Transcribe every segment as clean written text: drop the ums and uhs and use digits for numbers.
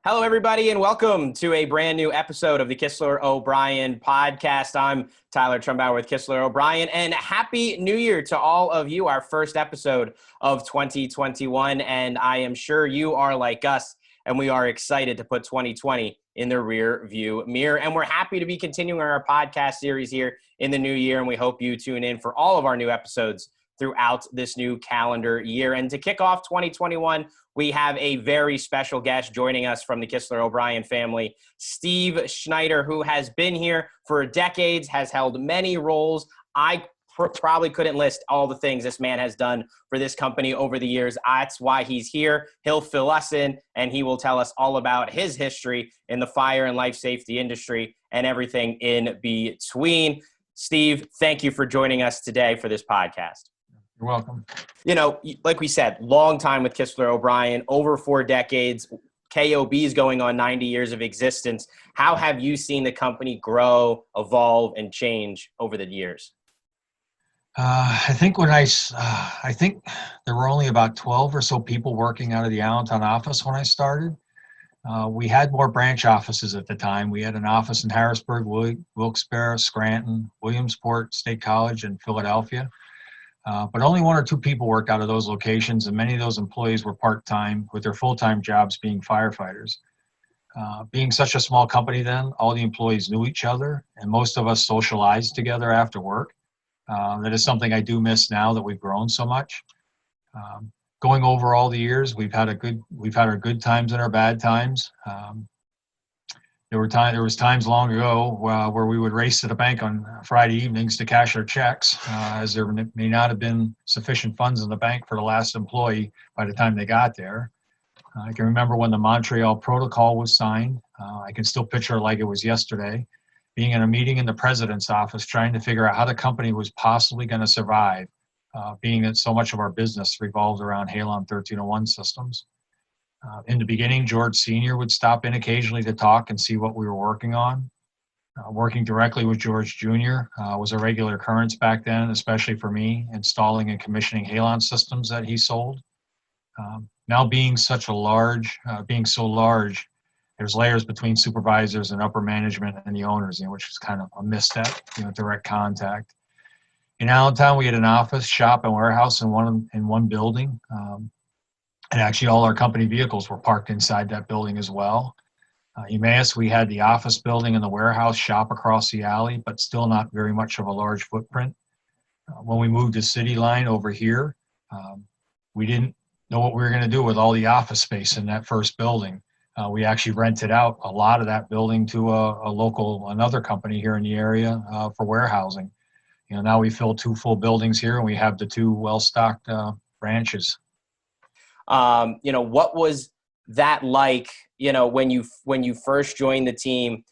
Hello, everybody, and welcome to a brand new episode of the Kistler O'Brien Podcast. I'm Tyler Trumbauer with Kistler O'Brien, and Happy New Year to all of you, our first episode of 2021, and I am sure you are like us, and we are excited to put 2020 in the rear view mirror, and we're happy to be continuing our podcast series here in the new year, and we hope you tune in for all of our new episodes throughout this new calendar year. And to kick off 2021, we have a very special guest joining us from the Kistler O'Brien family, Steve Schneider, who has been here for decades, has held many roles. I probably couldn't list all the things this man has done for this company over the years. That's why he's here. He'll fill us in, and he will tell us all about his history in the fire and life safety industry and everything in between. Steve, thank you for joining us today for this podcast. You're welcome. You know, like we said, long time with Kistler O'Brien, over 4 decades. KOB is going on 90 years of existence. How have you seen the company grow, evolve, and change over the years? I think there were only about 12 or so people working out of the Allentown office when I started. We had more branch offices at the time. We had an office in Harrisburg, Wilkes-Barre, Scranton, Williamsport, State College, and Philadelphia. But only 1 or 2 people worked out of those locations, and many of those employees were part-time, with their full-time jobs being firefighters. Being such a small company then, all the employees knew each other, and most of us socialized together after work. That is something I do miss now that we've grown so much. Going over all the years, we've had our good times and our bad times. There was times long ago where we would race to the bank on Friday evenings to cash our checks, as there may not have been sufficient funds in the bank for the last employee by the time they got there. I can remember when the Montreal Protocol was signed. I can still picture it like it was yesterday, being in a meeting in the president's office trying to figure out how the company was possibly going to survive, being that so much of our business revolved around Halon 1301 systems. In the beginning, George Sr. would stop in occasionally to talk and see what we were working on. Working directly with George Jr. Was a regular occurrence back then, especially for me, installing and commissioning Halon systems that he sold. Now being so large, there's layers between supervisors and upper management and the owners, which is kind of a misstep, direct contact. In Allentown, we had an office, shop, and warehouse in one building. And actually all our company vehicles were parked inside that building as well. Emmaus, we had the office building and the warehouse shop across the alley, but still not very much of a large footprint. When we moved to City Line over here, we didn't know what we were going to do with all the office space in that first building. We actually rented out a lot of that building to another company here in the area for warehousing. Now we fill 2 full buildings here, and we have the 2 well-stocked branches. What was that like, when you first joined the team?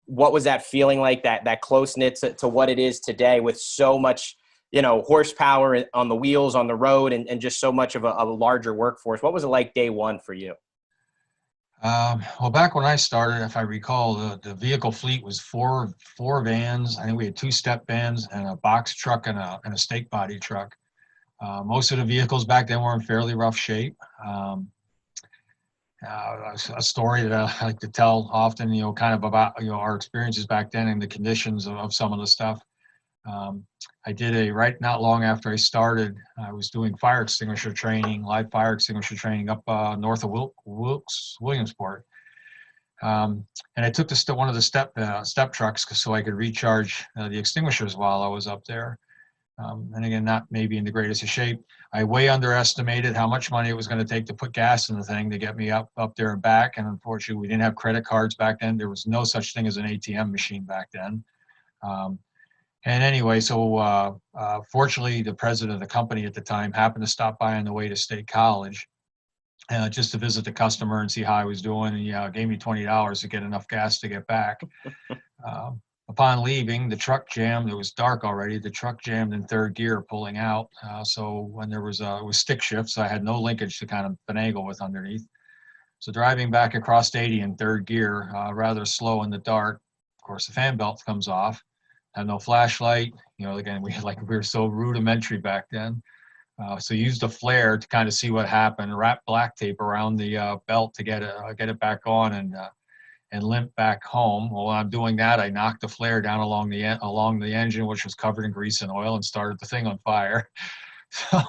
What was that feeling like, that close-knit to what it is today with so much, horsepower on the wheels, on the road, and just so much of a larger workforce? What was it like day one for you? Well, back when I started, if I recall, the vehicle fleet was four vans. I think we had 2 step vans and a box truck and a stake body truck. Most of the vehicles back then were in fairly rough shape. A story that I like to tell often, kind of about, our experiences back then and the conditions of some of the stuff. I did not long after I started, I was doing fire extinguisher training, live fire extinguisher training up north of Williamsport. And I took one of the step trucks so I could recharge the extinguishers while I was up there. And again, not maybe in the greatest of shape. I way underestimated how much money it was going to take to put gas in the thing to get me up there and back. And unfortunately, we didn't have credit cards back then. There was no such thing as an ATM machine back then. And anyway, so fortunately, the president of the company at the time happened to stop by on the way to State College just to visit the customer and see how I was doing. And gave me $20 to get enough gas to get back. Upon leaving, the truck jammed. It was dark already. The truck jammed in 3rd gear pulling out. So when it was stick shift, so I had no linkage to kind of finagle with underneath. So driving back across 80 in 3rd gear, rather slow in the dark. Of course, the fan belt comes off. Had no flashlight. Again, we were so rudimentary back then. So used a flare to kind of see what happened, wrap black tape around the belt to get it back on and limp back home. While I'm doing that, I knocked the flare down along the engine, which was covered in grease and oil, and started the thing on fire. So,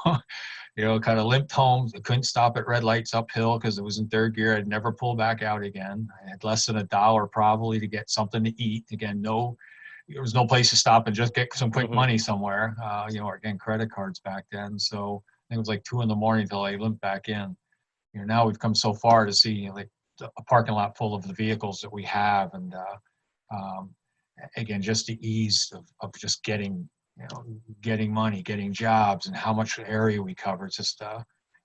kind of limped home. I couldn't stop at red lights uphill because it was in third gear. I'd never pull back out again. I had less than $1 probably to get something to eat. Again, there was no place to stop and just get some quick money somewhere. Or again, credit cards back then. So I think it was like 2 a.m. till I limped back in. Now we've come so far to see like a parking lot full of the vehicles that we have, and again, just the ease of just getting money, getting jobs, and how much area we cover. It's just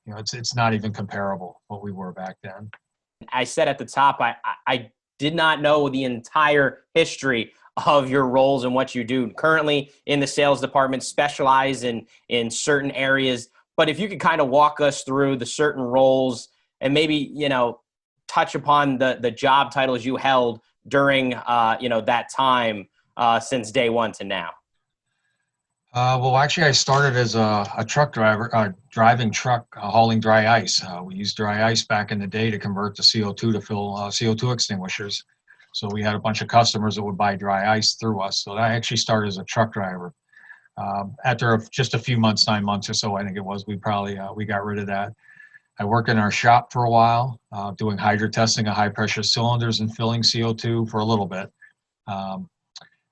it's not even comparable what we were back then. I said at the top, I did not know the entire history of your roles and what you do. Currently in the sales department, specialize in certain areas. But if you could kind of walk us through the certain roles and maybe, touch upon the job titles you held during, that time since day one to now. Well, actually, I started as a truck driver, driving truck, hauling dry ice. We used dry ice back in the day to convert to CO2 to fill CO2 extinguishers. So we had a bunch of customers that would buy dry ice through us. So I actually started as a truck driver. After just a few months, 9 months or so, I think it was, we got rid of that. I worked in our shop for a while, doing hydro testing of high pressure cylinders and filling CO2 for a little bit.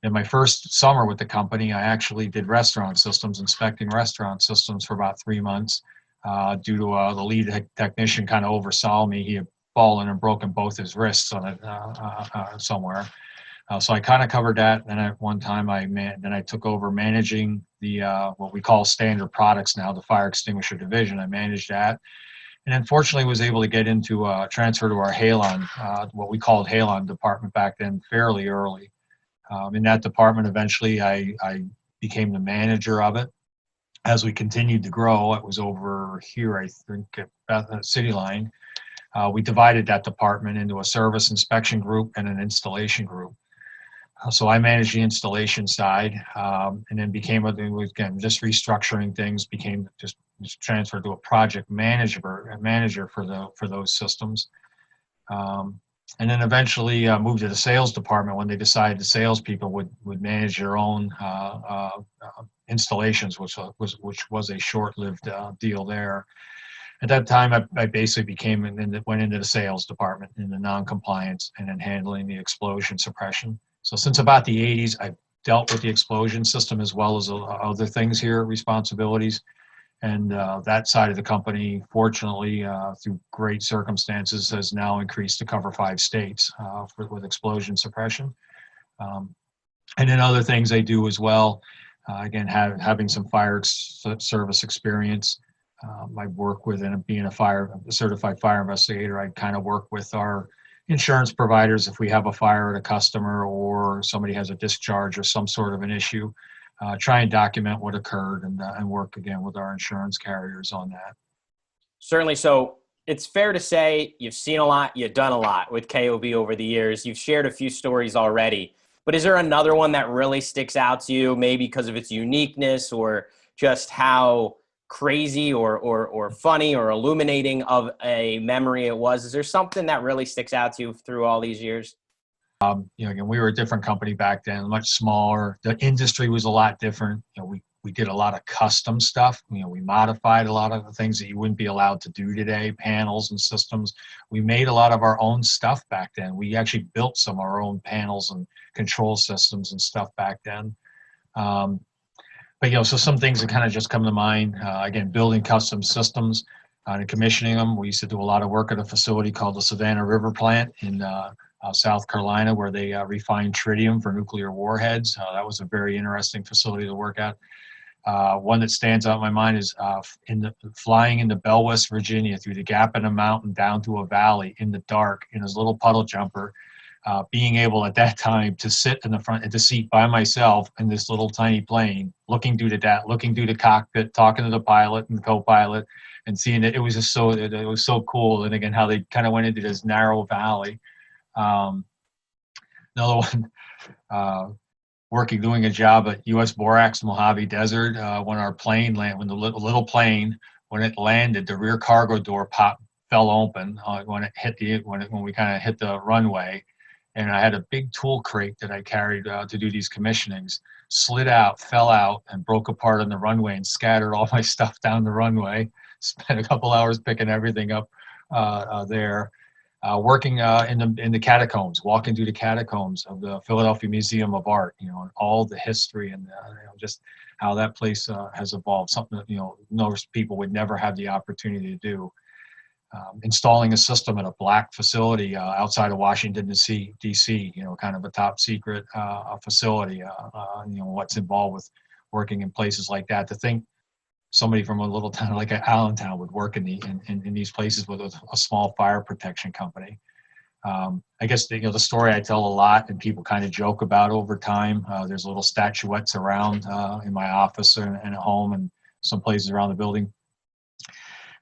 In my first summer with the company, I actually did restaurant systems, inspecting restaurant systems for about 3 months, due to the lead technician kind of oversaw me. He had fallen and broken both his wrists on it somewhere. So I kind of covered that. Then at one time, I took over managing the what we call standard products now, the fire extinguisher division. I managed that, and unfortunately was able to get into transfer to our Halon, what we called Halon department back then, fairly early. In that department, eventually I became the manager of it. As we continued to grow, it was over here, I think, at City Line. We divided that department into a service inspection group and an installation group. So I managed the installation side, and then again, just restructuring things, became just transferred to a project manager for those systems. And then eventually moved to the sales department when they decided the salespeople would manage their own installations, which was a short-lived deal there. At that time, I basically went into the sales department in the non-compliance and then handling the explosion suppression. So since about the 80s, I've dealt with the explosion system as well as other things here, responsibilities. And that side of the company, fortunately, through great circumstances, has now increased to cover 5 states with explosion suppression. And then other things I do as well, again, having some fire service experience. I work with, and being a certified fire investigator, I kind of work with our insurance providers if we have a fire at a customer or somebody has a discharge or some sort of an issue. Try and document what occurred and work again with our insurance carriers on that. Certainly. So it's fair to say you've seen a lot, you've done a lot with KOB over the years. You've shared a few stories already, but is there another one that really sticks out to you, maybe because of its uniqueness or just how crazy or funny or illuminating of a memory it was? Is there something that really sticks out to you through all these years? Again, we were a different company back then, much smaller. The industry was a lot different. We did a lot of custom stuff. We modified a lot of the things that you wouldn't be allowed to do today, panels and systems. We made a lot of our own stuff back then. We actually built some of our own panels and control systems and stuff back then. But so some things that kind of just come to mind, again, building custom systems and commissioning them. We used to do a lot of work at a facility called the Savannah River Plant in South Carolina, where they refine tritium for nuclear warheads. That was a very interesting facility to work at. One that stands out in my mind is flying into Bell, West Virginia, through the gap in a mountain down to a valley in the dark in his little puddle jumper, being able at that time to sit in the front of the seat by myself in this little tiny plane, looking through the cockpit, talking to the pilot and co-pilot, and seeing it. It was just it was so cool. And again, how they kind of went into this narrow valley. Another one, doing a job at U.S. Borax Mojave Desert when our plane landed, when the little plane, when it landed, the rear cargo door fell open when it hit when we kind of hit the runway, and I had a big tool crate that I carried to do these commissionings, slid out, fell out, and broke apart on the runway and scattered all my stuff down the runway. Spent a couple hours picking everything up there. Working in the catacombs, walking through the catacombs of the Philadelphia Museum of Art, and all the history and just how that place has evolved. Something that most people would never have the opportunity to do. Installing a system at a black facility outside of Washington D.C. Kind of a top secret facility. What's involved with working in places like that. To think somebody from a little town like Allentown would work in these places with a small fire protection company. I guess the story I tell a lot, and people kind of joke about over time. There's little statuettes around in my office and at home, and some places around the building.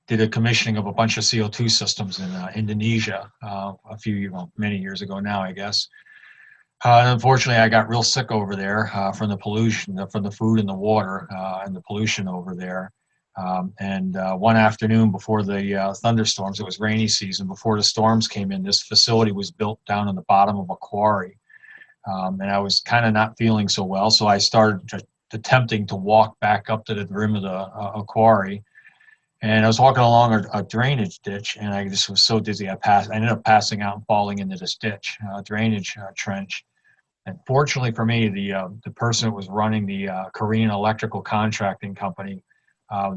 Did a commissioning of a bunch of CO2 systems in Indonesia many years ago now, I guess. And unfortunately, I got real sick over there from the pollution, from the food and the water and the pollution over there. And one afternoon before the thunderstorms, it was rainy season, before the storms came in, this facility was built down in the bottom of a quarry. And I was kind of not feeling so well, so I started attempting to walk back up to the rim of the quarry. And I was walking along a drainage ditch, and I just was so dizzy. I ended up passing out and falling into this ditch, drainage trench. And fortunately for me, the person that was running the Korean electrical contracting company,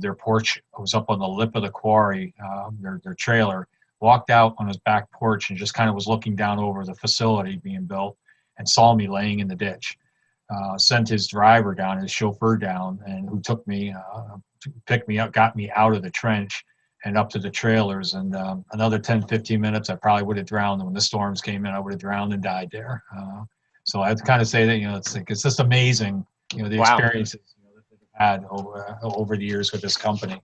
their porch was up on the lip of the quarry, their trailer, walked out on his back porch and just kind of was looking down over the facility being built and saw me laying in the ditch. Sent his driver down, his chauffeur down, and who took me, picked me up, got me out of the trench and up to the trailers. And another 10, 15 minutes, I probably would have drowned. When the storms came in, I would have drowned and died there. So I have to kind of say that, it's just amazing, the experiences that I've had over the years with this company.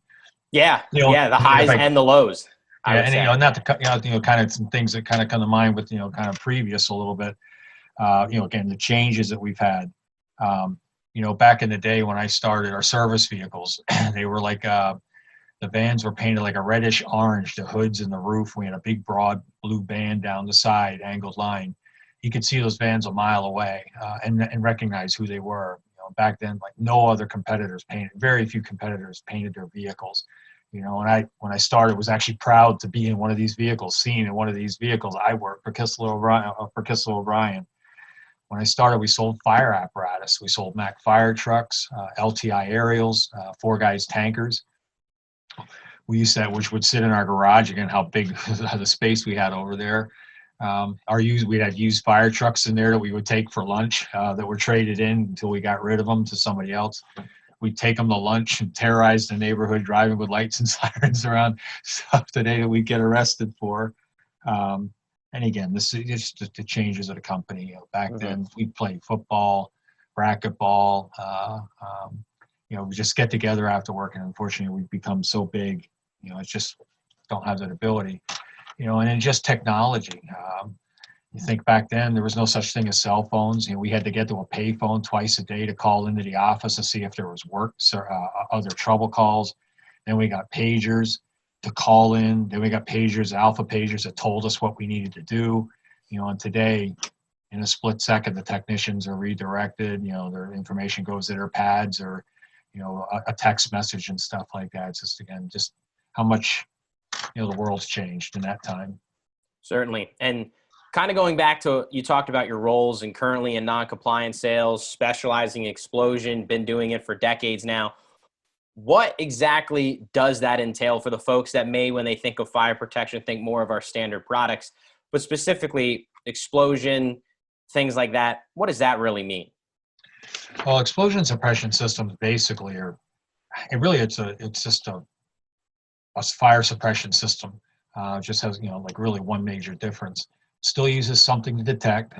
Yeah. The highs and the lows. And not to, kind of some things that kind of come to mind with, kind of previous a little bit. Again, the changes that we've had. Back in the day when I started, our service vehicles, they were like, the vans were painted like a reddish orange, the hoods and the roof. We had a big, broad blue band down the side, angled line. You could see those vans a mile away and recognize who they were. Back then, like no other competitors painted, very few competitors painted their vehicles. And when I started, was actually proud to be in one of these vehicles, seen in one of these vehicles. I worked for Kistler O'Brien. When I started, we sold fire apparatus. We sold Mack fire trucks, LTI aerials, 4Guys tankers. We used that, which would sit in our garage. Again, how big the space we had over there. We had used fire trucks in there that we would take for lunch that were traded in until we got rid of them to somebody else. We'd take them to lunch and terrorize the neighborhood, driving with lights and sirens around, stuff today that we'd get arrested for. And again, this is just the changes of the company. Back then, we played football, racquetball. We just get together after work, and unfortunately, we've become so big. It's just don't have that ability. And then just technology. You think back then, there was no such thing as cell phones. We had to get to a payphone twice a day to call into the office to see if there was work or other trouble calls. Then we got pagers to call in. Then we got pagers, alpha pagers that told us what we needed to do. And today, in a split second, the technicians are redirected. Their information goes to their pads or, a text message and stuff like that. It's just how much, the world's changed in that time. Certainly. And kind of going back to, you talked about your roles and currently in non-compliant sales, specializing in explosion, been doing it for decades now. What exactly does that entail for the folks that may, when they think of fire protection, think more of our standard products, but specifically explosion, things like that? What does that really mean? Well, explosion suppression systems basically it's just a fire suppression system. Just has, really one major difference. Still uses something to detect,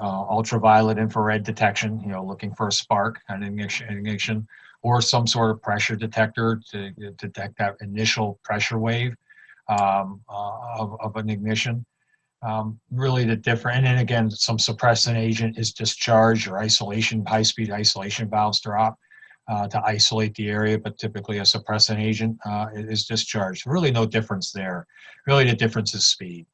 ultraviolet infrared detection, looking for a spark, an ignition, or some sort of pressure detector to detect that initial pressure wave of an ignition. Really the different, and then again, some suppressant agent is discharged or isolation, high-speed isolation valves drop to isolate the area, but typically a suppressant agent is discharged. Really no difference there. Really the difference is speed.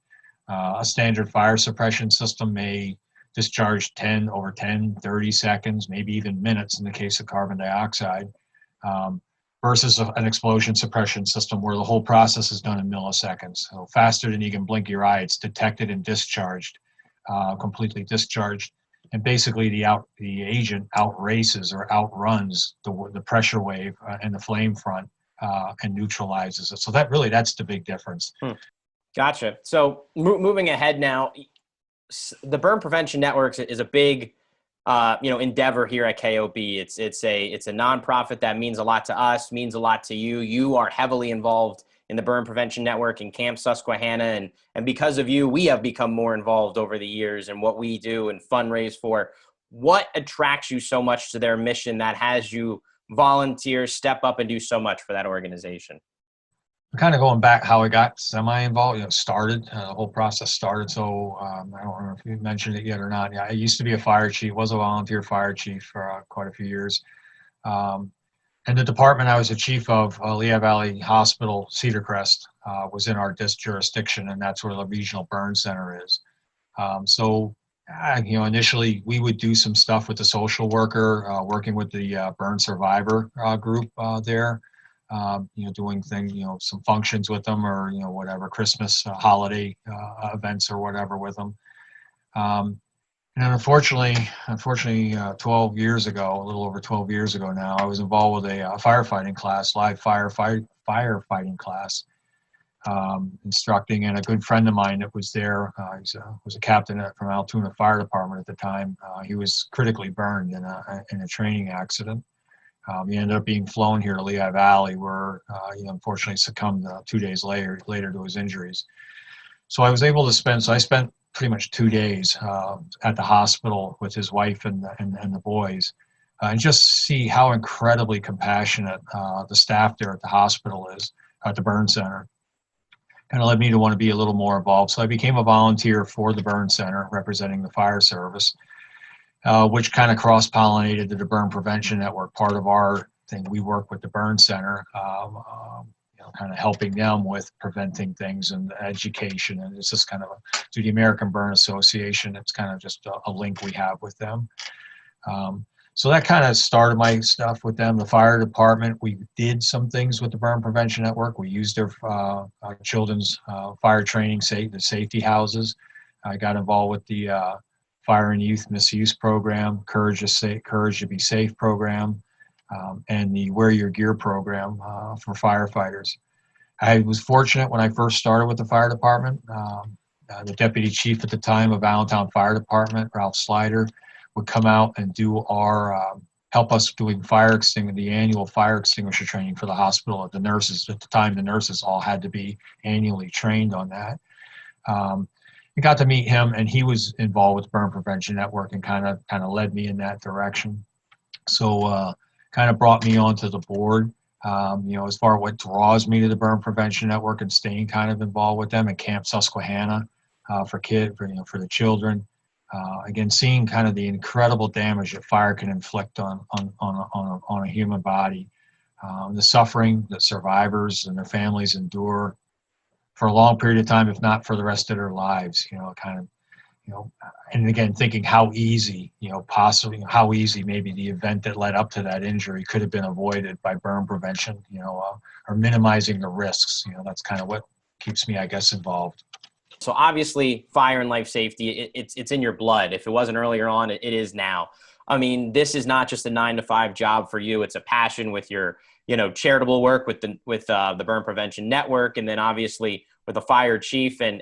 A standard fire suppression system may discharge 30 seconds, maybe even minutes in the case of carbon dioxide, versus an explosion suppression system where the whole process is done in milliseconds. So faster than you can blink your eye, it's detected and discharged, completely discharged. And basically the agent outraces or outruns the pressure wave and the flame front and neutralizes it. So that's the big difference. Gotcha. So moving ahead now, the Burn Prevention Network is a big endeavor here at KOB. It's a nonprofit that means a lot to us, means a lot to you. You are heavily involved in the Burn Prevention Network in Camp Susquehanna, and because of you, we have become more involved over the years in what we do and fundraise for. What attracts you so much to their mission that has you volunteer, step up, and do so much for that organization? Kind of going back how I got semi-involved, the whole process started. So I don't remember if you mentioned it yet or not. Yeah, I used to be a fire chief, was a volunteer fire chief for quite a few years. And the department I was the chief of, Lehigh Valley Hospital, Cedar Crest, was in our jurisdiction, and that's where the regional burn center is. Initially we would do some stuff with the social worker, working with the burn survivor group there. Doing things, some functions with them or, whatever, Christmas holiday events or whatever with them. And unfortunately, 12 years ago, a little over 12 years ago now, I was involved with a firefighting class, live firefighting class, instructing, and a good friend of mine that was there, was a captain from Altoona Fire Department at the time. He was critically burned in a training accident. He ended up being flown here to Lehigh Valley, where he unfortunately succumbed 2 days later to his injuries. So I spent pretty much 2 days at the hospital with his wife and the boys, and just see how incredibly compassionate the staff there at the hospital is, at the burn center. Kind of led me to want to be a little more involved. So I became a volunteer for the burn center, representing the fire service. Which kind of cross-pollinated the Burn Prevention Network. Part of our thing, we work with the Burn Center, kind of helping them with preventing things and education. And it's just kind of through the American Burn Association, it's kind of just a link we have with them. So that kind of started my stuff with them. The fire department, we did some things with the Burn Prevention Network. We used their children's fire training, the safety houses. I got involved with the Fire and Youth Misuse Program, Courage to Be Safe program, and the Wear Your Gear program for firefighters. I was fortunate when I first started with the fire department. The deputy chief at the time of Allentown Fire Department, Ralph Slider, would come out and do help us doing the annual fire extinguisher training for the hospital. The nurses at the time, the nurses all had to be annually trained on that. I got to meet him, and he was involved with the Burn Prevention Network and kind of led me in that direction. So kind of brought me onto the board, as far as what draws me to the Burn Prevention Network and staying kind of involved with them at Camp Susquehanna for the children. Again, seeing kind of the incredible damage that fire can inflict on a human body, the suffering that survivors and their families endure for a long period of time, if not for the rest of their lives, and again, thinking how easy maybe the event that led up to that injury could have been avoided by burn prevention, or minimizing the risks. That's kind of what keeps me, I guess, involved. So obviously fire and life safety, it's in your blood. If it wasn't earlier on, it is now. I mean, this is not just a 9-to-5 job for you. It's a passion with your, charitable work with the Burn Prevention Network, and then obviously with a fire chief and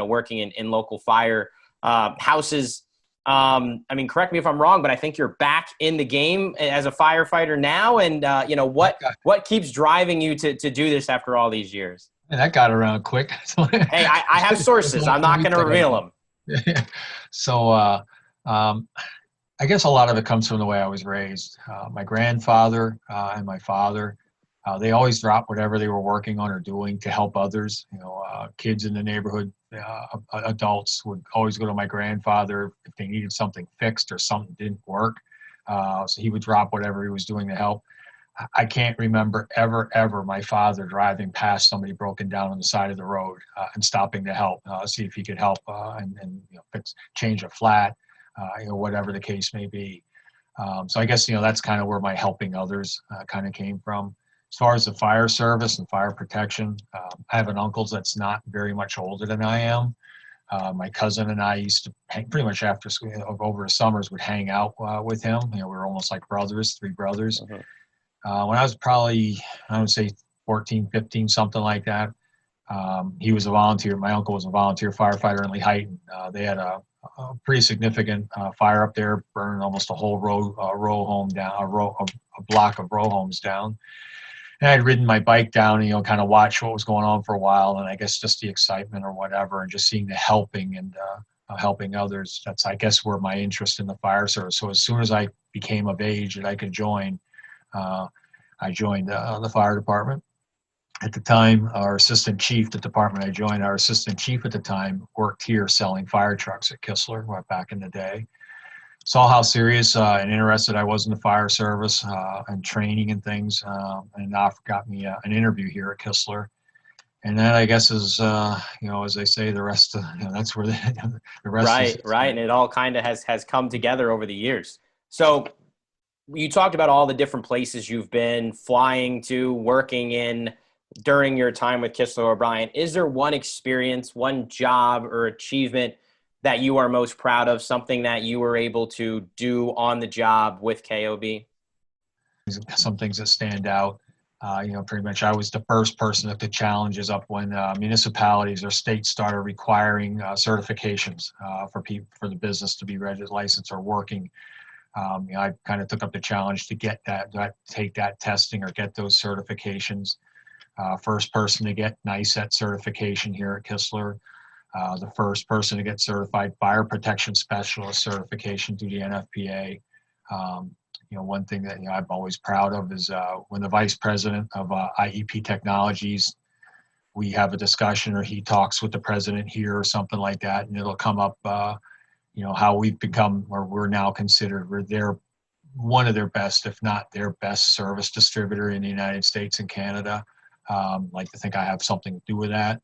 working in local fire houses. I mean, correct me if I'm wrong, but I think you're back in the game as a firefighter now. And what keeps driving you to do this after all these years? And that got around quick. Hey, I have sources. I'm not going to reveal them. So I guess a lot of it comes from the way I was raised. My grandfather and my father They always dropped whatever they were working on or doing to help others. Kids in the neighborhood, adults would always go to my grandfather if they needed something fixed or something didn't work. So he would drop whatever he was doing to help. I can't remember ever my father driving past somebody broken down on the side of the road and stopping to help, see if he could help and change a flat, whatever the case may be. So I guess, that's kind of where my helping others kind of came from. As far as the fire service and fire protection, I have an uncle that's not very much older than I am. My cousin and I used to pretty much after school, over the summers, would hang out with him. We were almost like brothers, three brothers. Mm-hmm. When I was probably, I would say 14, 15, something like that, he was a volunteer. My uncle was a volunteer firefighter in Lehighton. They had a pretty significant fire up there, burned almost a whole row home down, a block of row homes down. And I'd ridden my bike down and, kind of watch what was going on for a while. And I guess just the excitement or whatever, and just seeing the helping and helping others. That's, I guess, where my interest in the fire service. So as soon as I became of age that I could join, I joined the fire department. At the time, our assistant chief, the department I joined, our assistant chief at the time worked here selling fire trucks at Kistler back in the day. Saw how serious and interested I was in the fire service and training and things, and got me an interview here at Kistler. And that, I guess, is as they say, the rest. That's where the rest. Right, and it all kind of has come together over the years. So you talked about all the different places you've been flying to, working in during your time with Kistler O'Brien. Is there one experience, one job or achievement that you are most proud of, something that you were able to do on the job with KOB? Some things that stand out. Pretty much I was the first person that the challenges up when municipalities or states started requiring certifications for the business to be registered, licensed, or working. I kind of took up the challenge to get take that testing or get those certifications. First person to get NICET certification here at Kistler. The first person to get certified fire protection specialist certification through the NFPA. One thing that I'm always proud of is when the vice president of IEP Technologies, we have a discussion or he talks with the president here or something like that, and it'll come up, how we've become, or we're now considered, we're one of their best, if not their best service distributor in the United States and Canada. Like to think I have something to do with that.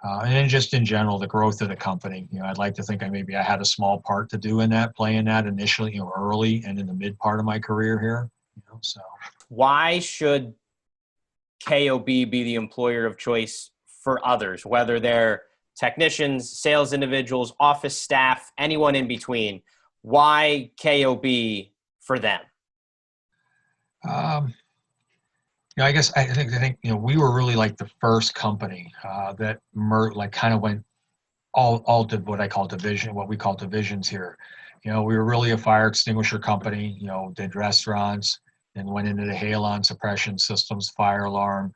And then just in general, the growth of the company. I'd like to think I had a small part to do in that, playing that initially, early and in the mid part of my career here. So why should KOB be the employer of choice for others, whether they're technicians, sales individuals, office staff, anyone in between? Why KOB for them? I guess I think we were really like the first company that kind of went all did what we call divisions here. We were really a fire extinguisher company. Did restaurants, and went into the halon suppression systems, fire alarm.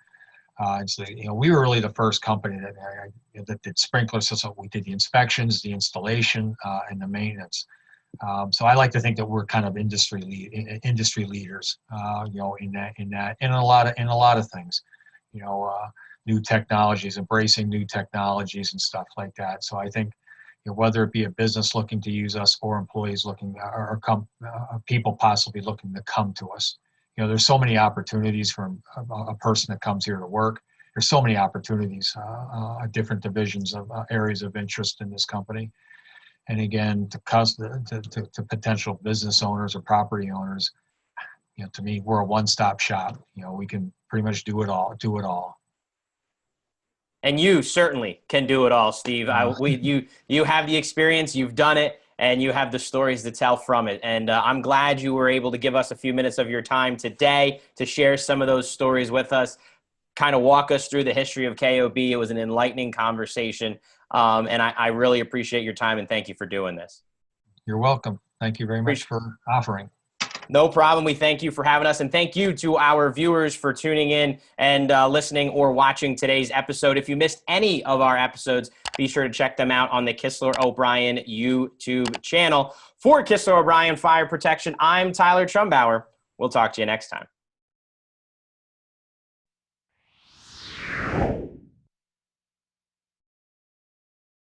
So we were really the first company that did sprinkler system. We did the inspections, the installation, and the maintenance. So I like to think that we're kind of industry leaders, in that, and in a lot of things, new technologies, embracing new technologies and stuff like that. So I think, whether it be a business looking to use us or employees looking, or people possibly looking to come to us, there's so many opportunities from a person that comes here to work. There's so many opportunities, different divisions of areas of interest in this company. And again, to potential business owners or property owners, to me, we're a one-stop shop. We can pretty much do it all. And you certainly can do it all, Steve. You have the experience, you've done it, and you have the stories to tell from it. And I'm glad you were able to give us a few minutes of your time today to share some of those stories with us, kind of walk us through the history of KOB. It was an enlightening conversation. And I really appreciate your time, and thank you for doing this. You're welcome. Thank you very much for offering. No problem. We thank you for having us, and thank you to our viewers for tuning in and listening or watching today's episode. If you missed any of our episodes, be sure to check them out on the Kistler O'Brien YouTube channel. For Kistler O'Brien Fire Protection, I'm Tyler Trumbauer. We'll talk to you next time.